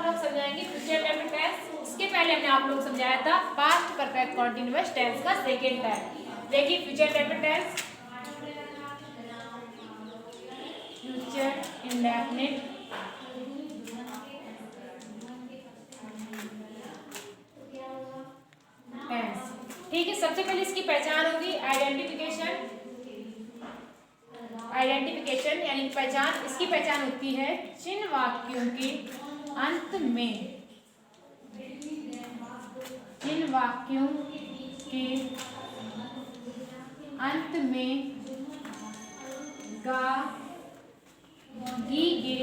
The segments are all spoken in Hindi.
लोग समझाएंगे फ्यूचर परफेक्ट टेंस। इसके पहले हमने आप लोग समझाया था पास्ट परफेक्ट कंटीन्यूअस टेंस का सेकंड टाइप। देखिए future perfect tense, future indefinite tense. ठीक है, सबसे पहले इसकी पहचान होगी आइडेंटिफिकेशन। आइडेंटिफिकेशन यानी पहचान। इसकी पहचान होती है जिन वाक्यों के अंत में, जिन वाक्यों के अंत में गा गी गे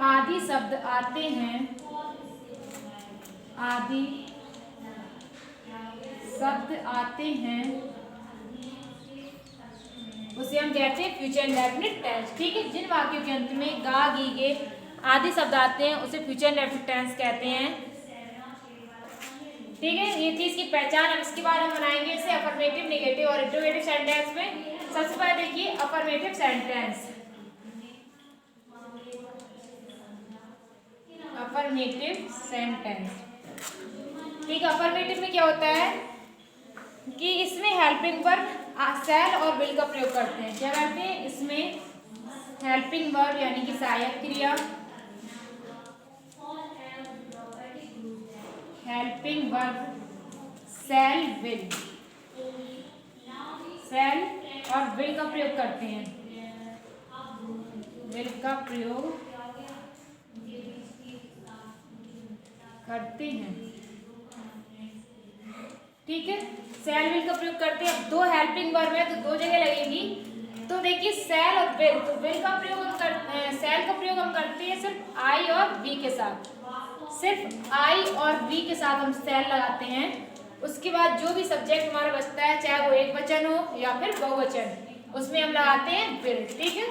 आदि शब्द आते हैं, आदि शब्द आते हैं, उसे हम कहते हैं फ्यूचर इंडेफिनिट टेंस। ठीक है, जिन वाक्यों के अंत में गा गी गे आदि शब्द आते हैं उसे फ्यूचर इंडेफिनिट टेंस कहते हैं। ठीक है, ये थी इसकी पहचान। अब इसके बाद हम बनाएंगे इसे अफर्मेटिव, नेगेटिव और इंटरोगेटिव सेंटेंस में। सबसे पहले देखिए अफर्मेटिव सेंटेंस। अफर्मेटिव सेंटेंस, ठीक है, अफर्मेटिव में क्या होता है कि इसमें हेल्पिंग वर्ब शैल और विल का प्रयोग करते हैं। क्या करते हैं इसमें? हेल्पिंग वर्ब यानी कि सहायक क्रिया, हेल्पिंग वर्ब शैल विल, शैल और विल का प्रयोग करते हैं, विल का प्रयोग करते हैं। ठीक है, शैल विल का प्रयोग करते हैं। दो हेल्पिंग वर्ब है तो दो जगह लगेगी। तो देखिए शैल और विल, तो विल का प्रयोग हम करते हैं, शैल का प्रयोग हम करते हैं सिर्फ आई और वी के साथ, सिर्फ आई और वी के साथ हम शैल लगाते हैं। उसके बाद जो भी सब्जेक्ट हमारा बचता है, चाहे वो एक वचन हो या फिर बहुवचन, उसमें हम लगाते हैं विल। ठीक है,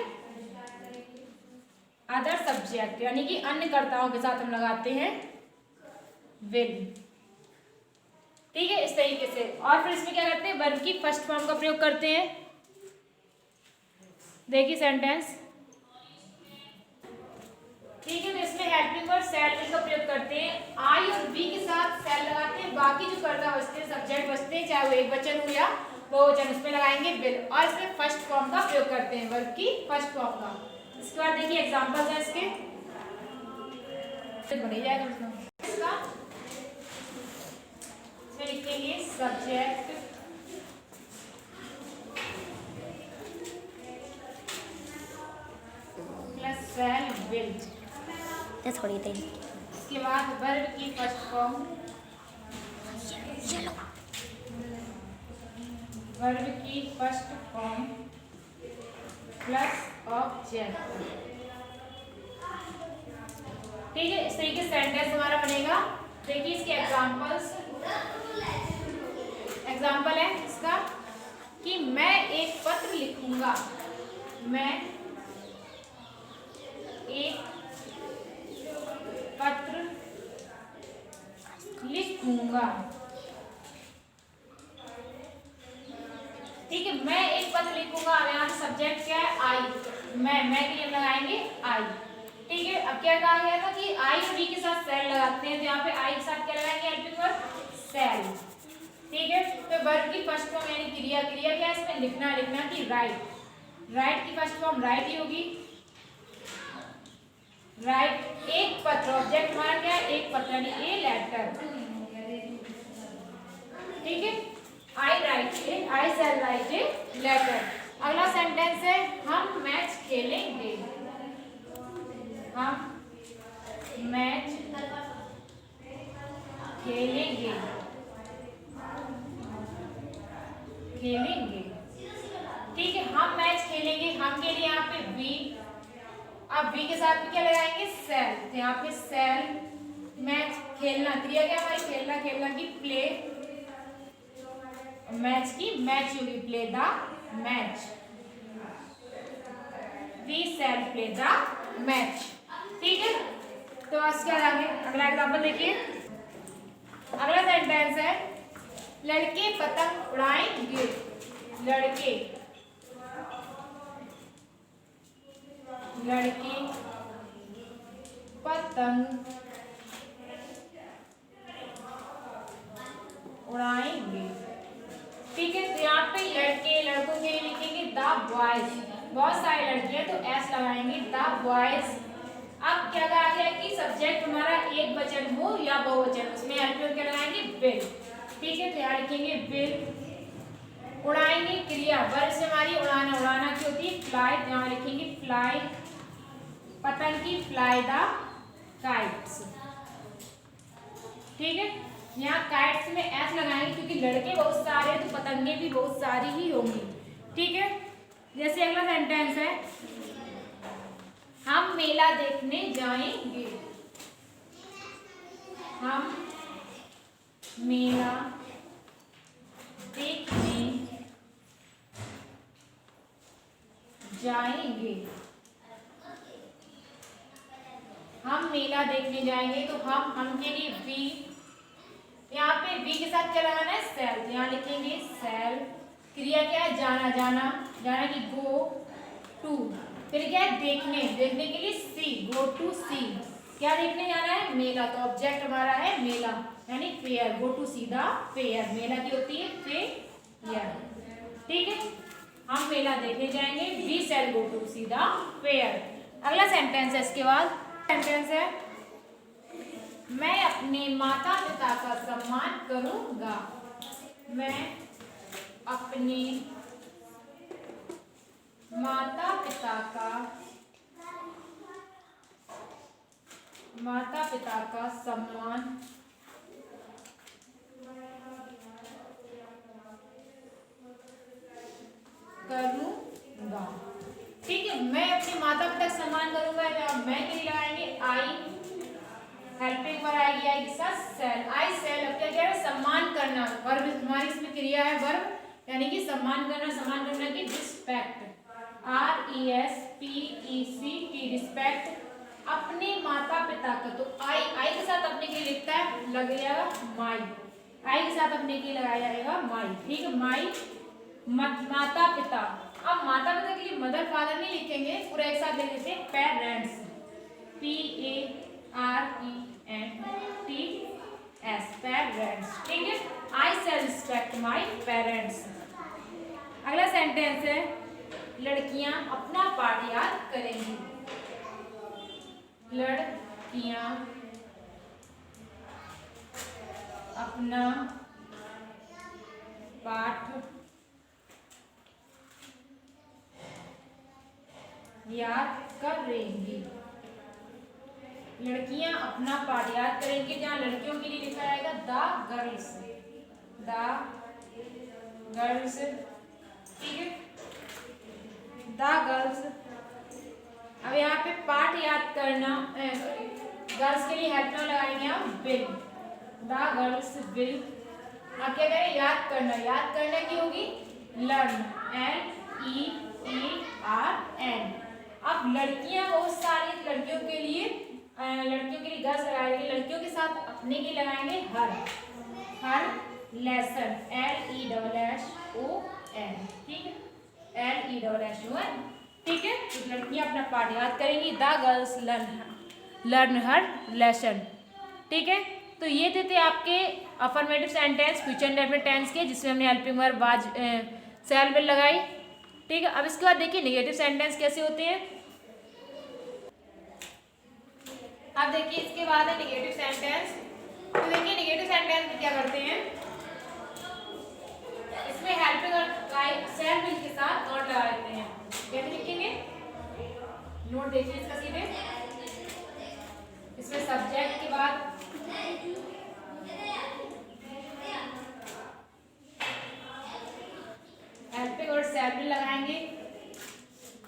अदर सब्जेक्ट यानी कि अन्य कर्ताओं के साथ हम लगाते हैं विल। ठीक है, इस तरीके से। और फिर इसमें क्या करते हैं? वर्ब की फर्स्ट फॉर्म का प्रयोग करते हैं। देखिए सेंटेंस, ठीक है, तो इसमें हेल्पिंग वर्ब शैल विल का प्रयोग करते हैं। आई और वी के साथ शैल लगाते हैं, बाकी जो कर्ता बचते हैं, सब्जेक्ट बचते हैं, चाहे वो एक वचन हो या बहुवचन, उसमें लगाएंगे विल। और इसमें फर्स्ट फॉर्म का प्रयोग करते हैं, वर्ब की फर्स्ट फॉर्म का। इसके बाद देखिए एग्जांपल्स हैं इसके, बन ही जाएगा इसका। इसमें लिखेंगे सब्जेक्ट प्लस शैल विल, थोड़ी देर। इसके बाद वर्ब की फर्स्ट फॉर्म, वर्ब की फर्स्ट फॉर्म प्लस ऑब्जेक्ट। ठीक है, इस तरीके से सेंटेंस हमारा बनेगा। देखिए इसके एग्जांपल्स, एग्जांपल है इसका कि मैं एक पत्र लिखूंगा, मैं एक पत्र लिखूंगा। ठीक है, मैं एक पत्र लिखूंगा, यहाँ सब्जेक्ट क्या है? आई। मैं के लिए लगाएंगे आई। ठीक है, अब क्या कहा गया था कि आई और वी के साथ शैल लगाते हैं, तो यहाँ पे आई के साथ क्या लगाएंगे? हेल्पिंग वर्ब शैल। ठीक है, तो वर्ब की फर्स्ट फॉर्म यानी क्रिया, क्रिया क्या है इसमें? लिखना, लिखना की राइट, राइट की फर्स्ट फॉर्म राइट ही होगी, राइट। एक पत्र, ऑब्जेक्ट हमारा क्या है? एक पत्र यानी ए लेटर। ठीक है, I write a, I shall write a letter. अगला सेंटेंस है हम मैच खेलेंगे, हम मैच खेलेंगे, खेलेंगे। ठीक है, हम मैच खेलेंगे, हम के लिए यहाँ पे वी, अब वी के साथ भी क्या लगाएंगे? शैल। तो यहाँ पे शैल, मैच खेलना, क्रिया क्या हमारी? खेलना, खेलना की प्ले, मैच की मैच होगी, play the match, we shall play the match. ठीक है, तो आज क्या आगे अगला एग्जांपल देखिए। अगला सेंटेंस है लड़के पतंग उड़ाएंगे, लड़के, लड़के पतंग उड़ाएंगे। ठीक है, तो यहाँ पे लड़के लड़कों के लिए लिखेंगे द बॉयज, बहुत सारे लड़के हैं तो एस लगाएंगे द बॉयज। अब क्या कहा गया कि सब्जेक्ट हमारा एक वचन हो या बहुवचन, उसमें हेल्पिंग क्या लगाएंगे विल। ठीक है, तो यहाँ लिखेंगे विल। उड़ाएंगे क्रिया, वर्ब से हमारी उड़ाना, उड़ाना की होती है फ्लाई, तो यहाँ लिखेंगे फ्लाई पतंग की, फ्लाई द काइट्स। ठीक है, यहाँ काइट्स में एस लगाएंगे क्योंकि लड़के बहुत सारे हैं तो पतंगे भी बहुत सारी ही होंगी। ठीक है, जैसे अगला सेंटेंस है, हम मेला देखने जाएंगे। हम मेला देखने जाएंगे। हम मेला देखने जाएंगे, तो हम के लिए वी, यहाँ पे वी के साथ क्या लगाना है सेल, तो यहाँ लिखेंगे सेल। क्रिया क्या है जाना, जाना जाना की गो टू, फिर क्या है देखने, देखने के लिए सी, गो टू सी। क्या देखने जाना है मेला, तो ऑब्जेक्ट हमारा है मेला यानी fair, go to see the fair, मेला की होती है फेयर। ठीक है, हम मेला देखने जाएंगे, we shall go to see the fair. अगला सेंटेंस है, इसके बाद सेंटेंस है, मैं अपने माता पिता का सम्मान करूंगा। मैं अपने माता पिता का सम्मान करूंगा। ठीक है, मैं अपने माता पिता का सम्मान करूंगा, मैं के लिए लगाएंगे आई, हेल्पिंग वर्ब आएगी आई के साथ सेल, आई सेल। अब क्या कह रहे सम्मान करना, वर्ब हमारी इसमें क्रिया है वर्ब, यानी कि सम्मान करना, सम्मान करना की रिस्पेक्ट, RESPECT रिस्पेक्ट। अपने माता पिता का, तो आई के साथ अपने के लिए लिखता है लग जाएगा माई, आई के साथ अपने के लिए लगाया जाएगा माई। ठीक है, माई माता पिता। अब माता पिता के लिए मदर फादर नहीं लिखेंगे, पूरा एक साथ लिख देते हैं पेरेंट्स, PARENTS पेरेंट्स। ठीक है, आई शैल रिस्पेक्ट माई पेरेंट्स। अगला सेंटेंस है, लड़कियां अपना पाठ याद करेंगी। लड़कियां अपना पाठ याद करेंगी। लड़कियां अपना पाठ याद करेंगी, जहां लड़कियों के लिए लिखा जाएगा द गर्ल्स, ठीक है, द गर्ल्स। अब यहाँ पे पाठ याद करना, गर्ल्स के लिए हेल्प में लगाएंगे हम विल, द गर्ल्स विल। अब क्या करें याद करना, याद करना की होगी लर्न, LEERN। अब लड़कियां बहुत सारी, लड़कियों के लिए गर्ल्स लगाएंगे, लड़कियों के साथ अपने के लगाएंगे हर लेसन, LESSON। ठीक है, LESSON। ठीक है, तो लड़कियां अपना पाठ याद करेंगी, the girls learn her lesson. ठीक है, तो ये थे आपके affirmative sentence future indefinite tense के, जिसमें हमने helping verb was shall will लगाई। ठीक है, अब इसके बाद देखिए नेगेटिव सेंटेंस कैसे होते हैं। अब देखिए इसके बाद है नेगेटिव सेंटेंस। तो देखिए नेगेटिव सेंटेंस में क्या करते हैं, इसमें हेल्पिंग वर्ब शैल विल के साथ नॉट लगा लेते हैं। कैसे लिखेंगे, नोट देखिए इसका सीधे, इसमें सब्जेक्ट के बाद हेल्पिंग वर्ब शैल विल लगाएंगे।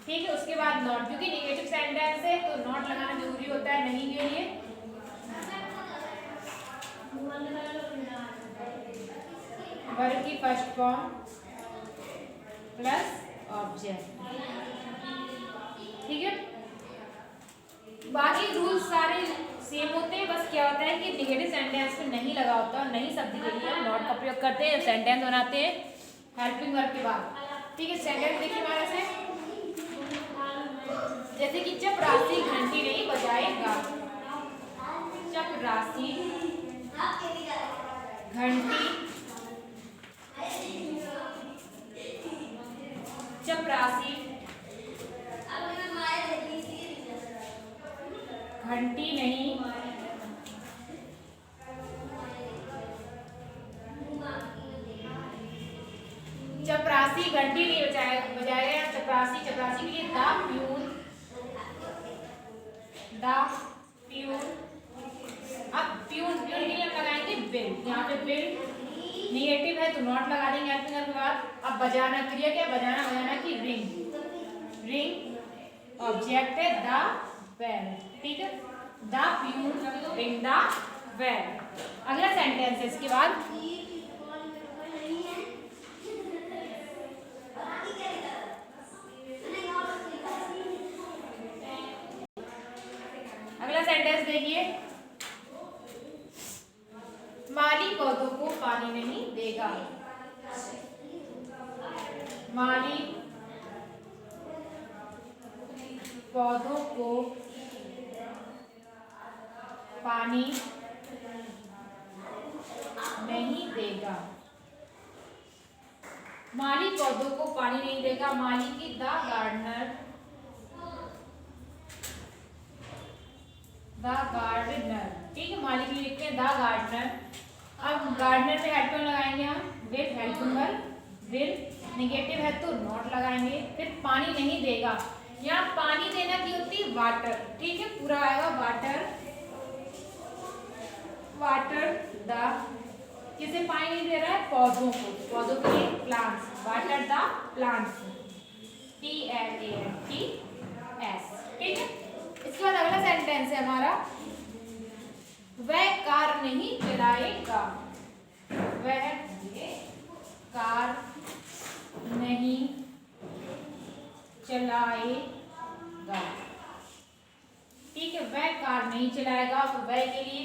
ठीक है, उसके बाद नॉट, क्योंकि नेगेटिव सेंटेंस है तो नॉट लगाना जरूरी होता है नहीं के लिए। वर्ब की फर्स्ट फॉर्म प्लस ऑब्जेक्ट। ठीक है, बाकी रूल सारे सेम होते हैं, बस क्या होता है कि नेगेटिव सेंटेंस में नहीं लगा होता, नहीं शब्द के लिए हम नॉट का प्रयोग करते हैं, सेंटेंस बनाते हैं हेल्पिंग वर्ब के बाद। ठीक है, सेंटेंस देखिए हमारे से, जैसे कि जब राशि घंटी नहीं बजाएगा, चपरासी, घंटी, चपरासी, घंटी नहीं, चपरासी घंटी नहीं बजाएगा, चपरासी चपरासी के लिए द प्यून, द प्यून। अब प्यून प्यून के लिए हम लगाएंगे बिल, यहाँ पे बिल निगेटिव है तो नॉट लगा देंगे हेल्पिंग वर्ब के बाद। अब बजाना क्रिया क्या, बजाना बजाना की रिंग, रिंग ऑब्जेक्ट है द बेल, ठीक है, the peon ring the bell. अगला सेंटेंस है इसके बाद, अगला सेंटेंस देखिए, माली पौधों को पानी नहीं देगा, माली पौधों को पानी नहीं देगा, माली पौधों को पानी नहीं देगा, माली की द गार्डनर, द गार्डनर, ठीक है, माली के लिए लिखते हैं द गार्डनर। अब गार्डनर में हेल्पिंग लगाएंगे हम will, helping verb will, negative है तो नॉट लगाएंगे। फिर पानी नहीं देगा, यहाँ पानी देना की होती है वाटर, ठीक है, पूरा आएगा वाटर, वाटर द, किसे पानी नहीं दे रहा है, पौधों को, पौधों के लिए plants, water the plants, PLANTS, ठीक है। इसके बाद अगला सेंटेंस है हमारा, वह कार नहीं चलाएगा, वह कार नहीं चलाएगा, ठीक है, वह कार नहीं चलाएगा, तो वह के लिए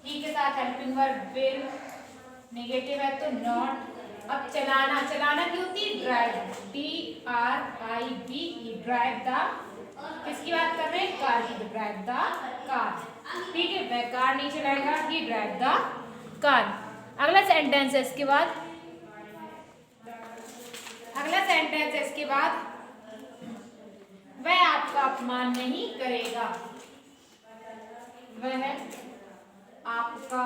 ही के साथ हेल्पिंग वर्ब विल, नेगेटिव है तो नॉट। अब चलाना, चलाना की होती है ड्राइव, DRIVE, ड्राइव द, किसकी बात कर रहे हैं, कार की, ड्राइव द कार, ठीक है, वह कार नहीं चलाएगा, ही ड्राइव द कार। अगला सेंटेंस है इसके बाद, अगला सेंटेंस है इसके बाद, वह आपका अपमान नहीं करेगा, वह आपका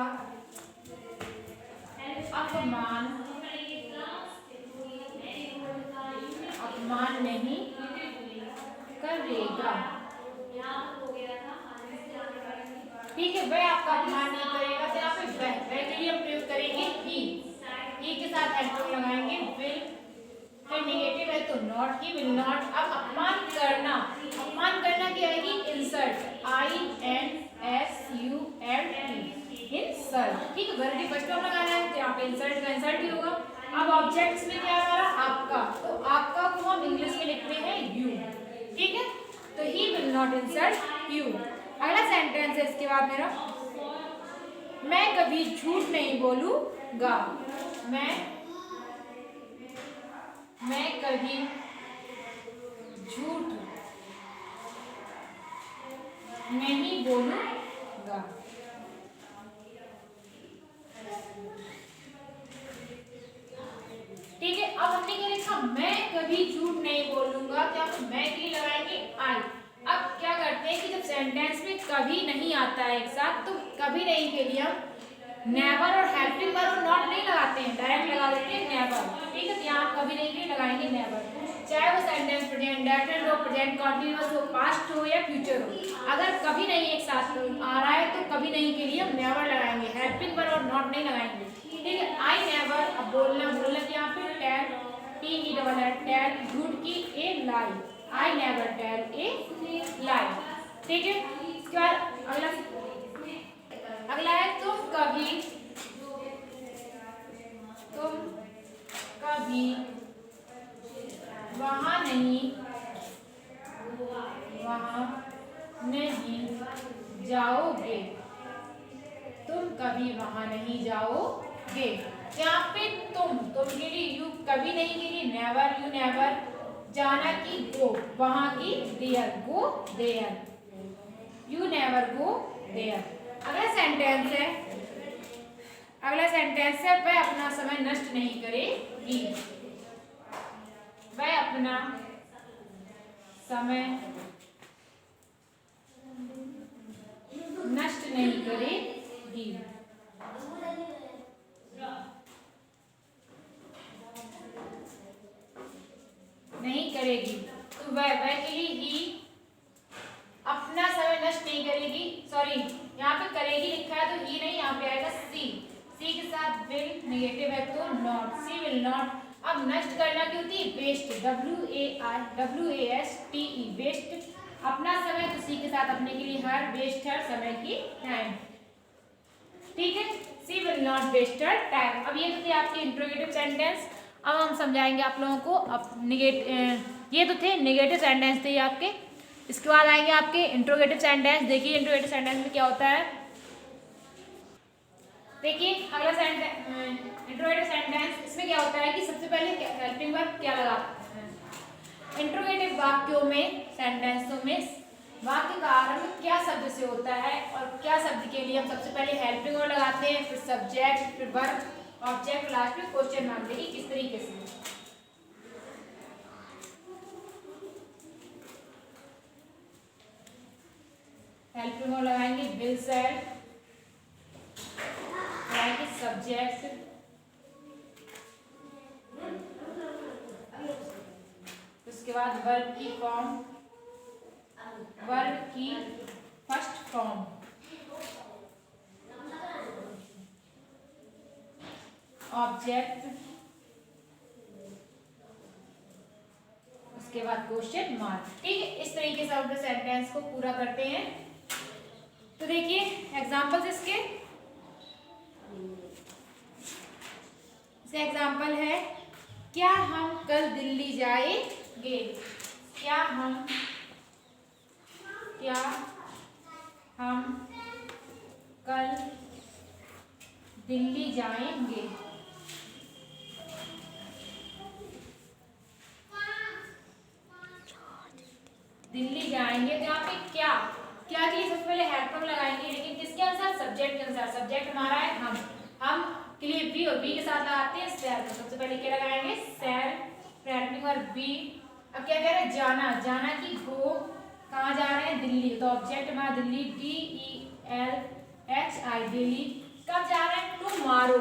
अपमान नहीं करेगा, ठीक है, वह आपका अपमान नहीं करेगा, तो यहाँ पे वह के लिए हम प्रयोग करेंगे ही के साथ हेल्पिंग लगाएंगे विल, फिर नेगेटिव है तो नॉट, ही विल नॉट। अब अपमान करना, अपमान करना क्या आएगी, इंसल्ट, INSULT, इंसल्ट, ठीक है, वर्ब फर्स्ट फॉर्म लगाना है तो यहाँ पे इंसल्ट का इंसल्ट ही होगा। अब ऑब्जेक्ट्स में क्या हमारा आपका, तो आपका को हम इंग्लिश में लिखते हैं यू, ठीक है, तो he will not insult you. अगला सेंटेंस है इसके बाद मेरा, मैं कभी झूठ नहीं बोलूंगा, मैं कभी झूठ नहीं बोलूंगा, ठीक है। अब हमने क्या लिखा, मैं कभी झूठ नहीं बोलूंगा, क्या मैं के लिए लगाएंगे आई। अब क्या करते हैं कि जब सेंटेंस में कभी नहीं आता है एक साथ, तो कभी नहीं के लिए हम नेवर और हेल्पिंग वर्ब और नॉट नहीं लगाते हैं, डायरेक्ट लगा देते हैं नेवर, ठीक है, यहाँ कभी नहीं के लिए लगाएंगे नेवर, चाहे वो सेंटेंस प्रेजेंट इंडेफिनिट हो, प्रेजेंट कंटीन्यूअस हो, पास्ट हो या फ्यूचर हो। अगर कभी नहीं एक साथ आ रहा है तो कभी नहीं के लिए हम नेवर लगाएंगे, हेल्पिंग वर्ब और नॉट नहीं लगाएंगे, ठीक है। आई नेवर, अब बोलना यहाँ पे टेल, टेल झूठ की ए लाई, आई नेवर टेल ए लाई, ठीक है। इसके बाद अगला है तुम कभी वहाँ नहीं जाओगे, तुम कभी वहाँ नहीं जाओगे। यहाँ पे तुम के लिए यू, कभी नहीं के लिए नेवर, यू नेवर, जाना की गो, वहाँ की there, go there, you never go there. अगला सेंटेंस है वह अपना समय नष्ट नहीं करेगी। वह अपना समय नष्ट नहीं करेगी। नहीं करेगी तो वह के लिए ही अपना समय नष्ट नहीं करेगी। सॉरी, यहाँ पे करेगी लिखा है तो ही नहीं, यहाँ पे आएगा सी के साथ विल नेगेटिव है तो नॉट, सी विल नॉट। अब नष्ट करना की होती है वेस्ट, WASTE वेस्ट। अपना समय तो सी के साथ अपने के लिए हर, वेस्ट है समय की टाइम। ठीक है, she will not waste her time. अब ये तो थे आपके इंट्रोगेटिव सेंटेंस। अब हम समझाएंगे आप लोगों को। अब ये तो थे नेगेटिव सेंटेंस थे ये आपके। इसके बाद आएंगे आपके इंट्रोगेटिव सेंटेंस। देखिए इंट्रोगेटिव सेंटेंस में क्या होता है। देखिए अगला इंट्रोगेटिव सेंटेंस, इसमें क्या होता है कि सबसे पहले हेल्पिंग वर्ब क्या लगाते हैं। इंट्रोगेटिव वाक्यों में, सेंटेंसों में वाक्य का आरंभ क्या शब्द से होता है और क्या शब्द के लिए हम सबसे पहले हेल्पिंग वर्ब लगाते हैं, फिर सब्जेक्ट, फिर वर्ब, ऑब्जेक्ट, लास्ट में क्वेश्चन मार्क। देखिए किस तरीके से हेल्पिंग वर्ब लगाएंगे। विल सेड, लगाएंगे सब्जेक्ट, उसके बाद वर्ब की फॉर्म, वर्ब की फर्स्ट फॉर्म, ऑब्जेक्ट, उसके बाद क्वेश्चन मार्क। ठीक है, इस तरीके से हम सेंटेंस को पूरा करते हैं। तो देखिए एग्जांपल्स इसके एग्जांपल है, क्या हम कल दिल्ली जाएंगे। क्या हम कल दिल्ली जाएंगे। दिल्ली जाएंगे तो यहाँ पे क्या के लिए सबसे पहले हेल्प लगाएंगे, लेकिन किसके अनुसार, सब्जेक्ट के अनुसार। सब्जेक्ट हमारा है हम के लिए बी, और बी के साथ लगाते हैं शैल। तो सबसे पहले क्या लगाएंगे, शैल, हेल्पिंग वर्ब बी। अब क्या कह रहे हैं, जाना की गो, कहाँ जा रहे हैं, दिल्ली। तो ऑब्जेक्ट हमारा दिल्ली, DELHI दिल्ली। कब जा रहे हैं, टुमारो,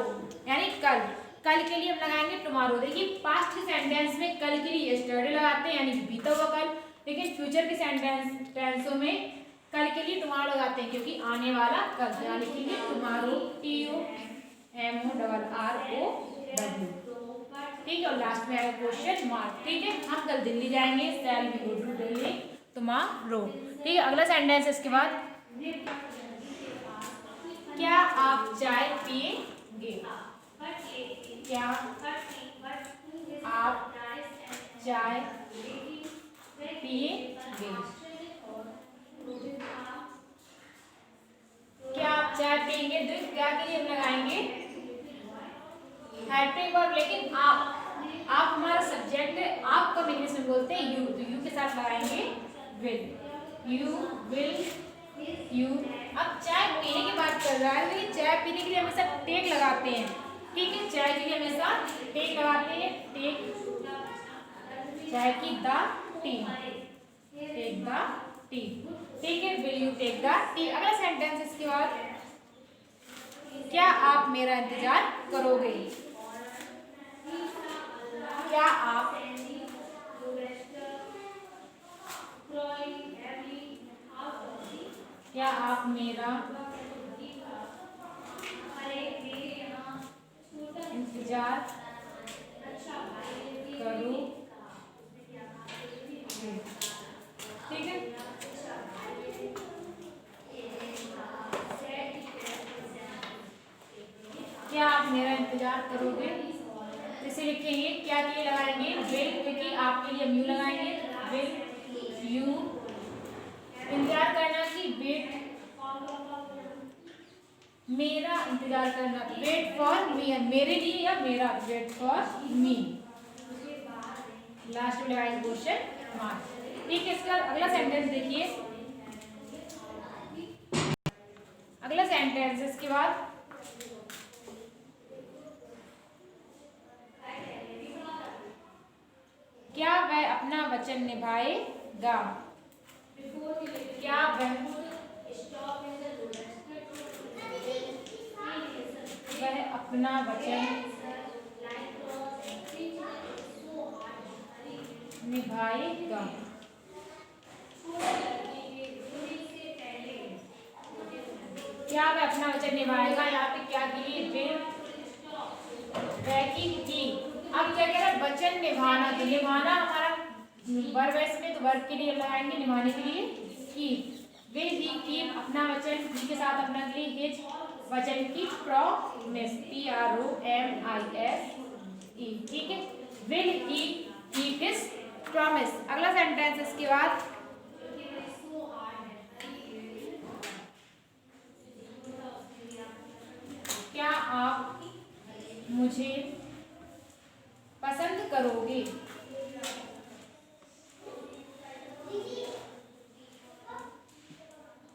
यानी कल के लिए हम लगाएंगे टुमारो। देखिए पास्ट के सेंटेंस में कल के लिए यस्टरडे लगाते हैं, यानी बीता हुआ कल, लेकिन फ्यूचर के सेंटेंसों में कल के लिए टुमारो लगाते हैं, क्योंकि आने वाला कल, यानी कि टुमारो, TOMORROW। ठीक है, और लास्ट में आएगा क्वेश्चन मार्क। ठीक है, हम कल दिल्ली जाएंगे, shall we go to Delhi tomorrow. ठीक है, अगला सेंटेंस इसके बाद, क्या आप चाय पिएंगे। क्या आप चाय पिएंगे। क्या आप चाय पिएंगे, तो क्या के लिए हम लगाएंगे हेल्पिंग वर्ब, लेकिन आप हमारा सब्जेक्ट है, आप कब इंग्लिश में बोलते हैं यू, तो यू के साथ लगाएंगे विल, यू विल, यू। अब चाय पीने की बात कर रहा है, लेकिन चाय पीने के लिए हमेशा टेक लगाते हैं। ठीक है, चाय के लिए हमेशा टेक लगाते हैं, टेक, चाय की the tea, take the tea. ठीक है, will you take the tea. अगला सेंटेंस इसके बाद, क्या आप मेरा इंतजार करोगे। क्या आप मेरा इंतजार करोगे। ठीक है, क्या आप मेरा इंतजार करोगे, इसे लिखेंगे क्या के लिए लगाएंगे विल, क्योंकि आपके लिए यू लगाएंगे विल यू। इंतजार करना की वेट, मेरा इंतजार करना वेट फॉर मी, मेरे लिए या मेरा, वेट फॉर मी। लास्ट में लगाएंगे क्वेश्चन मार्क। ठीक है, इसका अगला सेंटेंस देखिए, सेंटेंसेस के बाद क्या वह अपना वचन निभाएगा? क्या वह अपना वचन निभाएगा? क्या वह अपना वचन निभाएगा? यहाँ पे क्या के लिए विल, की। अब क्या कह रहा है? वचन निभाना। तो निभाना हमारा वर्ब है इसमें, तो वर्ब के लिए लगाएंगे निभाने के लिए कीप। विल ही कीप अपना वचन, ही के साथ अपना के लिए हिज वचन की प्रॉमिस, PROMISE। ठीक है, will he keep his promise. अगला सेंटेंस इसके बाद क्या आप मुझे पसंद करोगे?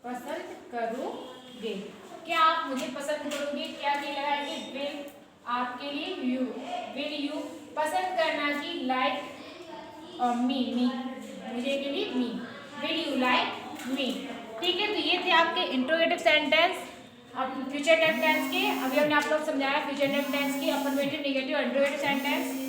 पसंद करोगे। क्या आप मुझे पसंद करोगे? क्या नहीं लगाएंगे? विल आपके लिए यू, विल यू पसंद करना की लाइक और मी, मुझे के लिए मी, विल यू लाइक मी। ठीक है, तो ये थे आपके इंट्रोगेटिव सेंटेंस अब फ्यूचर टाइम टेंस के। अभी हमने आप लोग समझाया फ्यूचर टाइम टेंस की अफर्मेटिव, नेगेटिव, इंट्रोगेटिव सेंटेंस।